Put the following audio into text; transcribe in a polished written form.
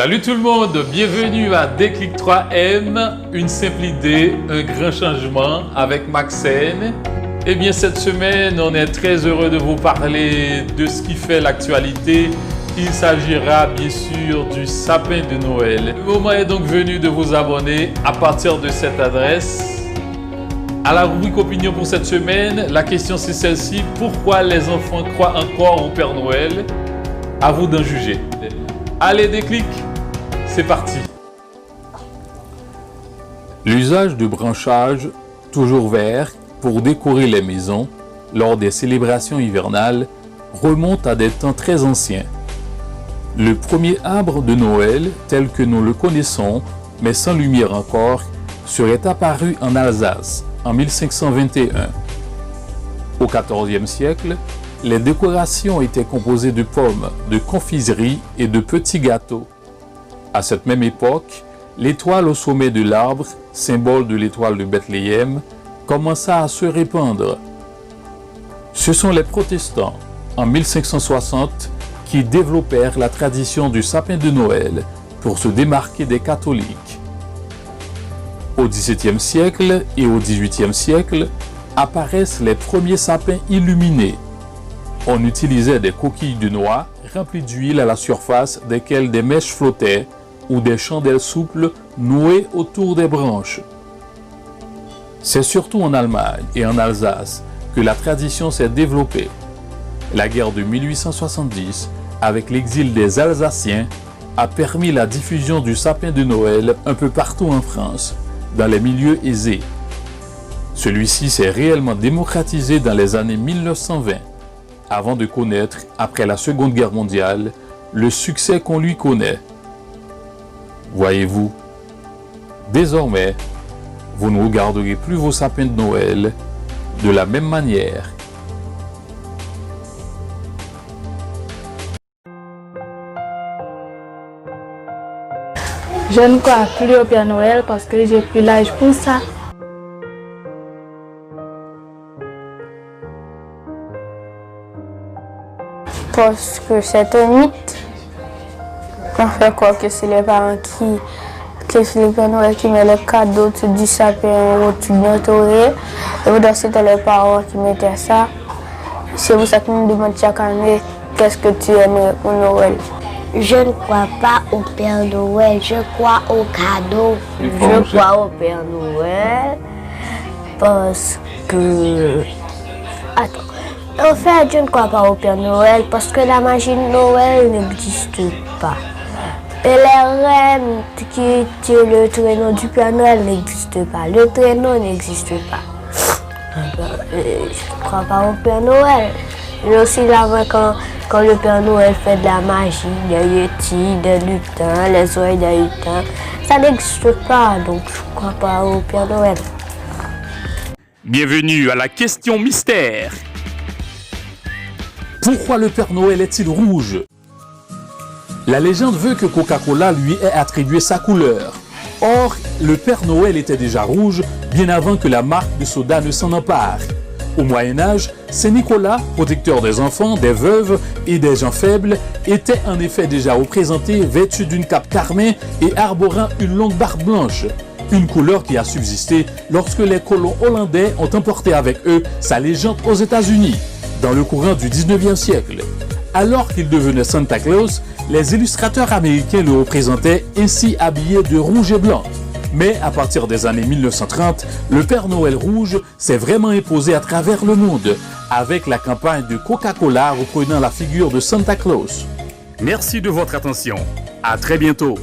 Salut tout le monde, bienvenue à Déclic 3M, une simple idée, un grand changement avec Maxène. Eh bien cette semaine, on est très heureux de vous parler de ce qui fait l'actualité. Il s'agira bien sûr du sapin de Noël. Le moment est donc venu de vous abonner à partir de cette adresse. À la rubrique opinion pour cette semaine, la question c'est celle-ci: pourquoi les enfants croient encore au Père Noël? À vous d'en juger. Allez, Déclic, c'est parti. L'usage de branchages toujours verts pour décorer les maisons lors des célébrations hivernales remonte à des temps très anciens. Le premier arbre de Noël, tel que nous le connaissons, mais sans lumière encore, serait apparu en Alsace en 1521. Au XIVe siècle, les décorations étaient composées de pommes, de confiseries et de petits gâteaux. À cette même époque, l'étoile au sommet de l'arbre, symbole de l'étoile de Bethléem, commença à se répandre. Ce sont les protestants, en 1560, qui développèrent la tradition du sapin de Noël pour se démarquer des catholiques. Au XVIIe siècle et au XVIIIe siècle apparaissent les premiers sapins illuminés. On utilisait des coquilles de noix remplies d'huile à la surface desquelles des mèches flottaient ou des chandelles souples nouées autour des branches. C'est surtout en Allemagne et en Alsace que la tradition s'est développée. La guerre de 1870, avec l'exil des Alsaciens, a permis la diffusion du sapin de Noël un peu partout en France, dans les milieux aisés. Celui-ci s'est réellement démocratisé dans les années 1920, avant de connaître, après la Seconde Guerre mondiale, le succès qu'on lui connaît. Voyez-vous, désormais, vous ne regarderez plus vos sapins de Noël de la même manière. Je ne crois plus au Père Noël parce que j'ai plus l'âge pour ça. Parce que c'est un mythe. On fait croire que c'est les parents que c'est le Père Noël qui met le cadeau au-dessus du sapin ou au-dessus de notre oreille. Et vous c'était les parents qui mettaient ça. C'est pour ça qu'ils nous demandent chaque année qu'est-ce que tu aimerais pour Noël. Je ne crois pas au Père Noël, je crois au cadeau. Je crois au Père Noël parce que... Attends. En fait, je ne crois pas au Père Noël parce que la magie de Noël n'existe pas. Et les reines qui tirent le traîneau du Père Noël n'existent pas. Le traîneau n'existe pas. Je ne crois pas au Père Noël. Et aussi là quand le Père Noël fait de la magie, des yétis, des lutins, les oreilles des lutins, ça n'existe pas, donc je ne crois pas au Père Noël. Bienvenue à la question mystère. Pourquoi le Père Noël est-il rouge? La légende veut que Coca-Cola lui ait attribué sa couleur. Or, le Père Noël était déjà rouge bien avant que la marque de soda ne s'en empare. Au Moyen-Âge, Saint Nicolas, protecteur des enfants, des veuves et des gens faibles, était en effet déjà représenté vêtu d'une cape carmin et arborant une longue barbe blanche. Une couleur qui a subsisté lorsque les colons hollandais ont emporté avec eux sa légende aux États-Unis, dans le courant du 19e siècle. Alors qu'il devenait Santa Claus, les illustrateurs américains le représentaient ainsi habillé de rouge et blanc. Mais à partir des années 1930, le Père Noël rouge s'est vraiment imposé à travers le monde, avec la campagne de Coca-Cola reprenant la figure de Santa Claus. Merci de votre attention. À très bientôt.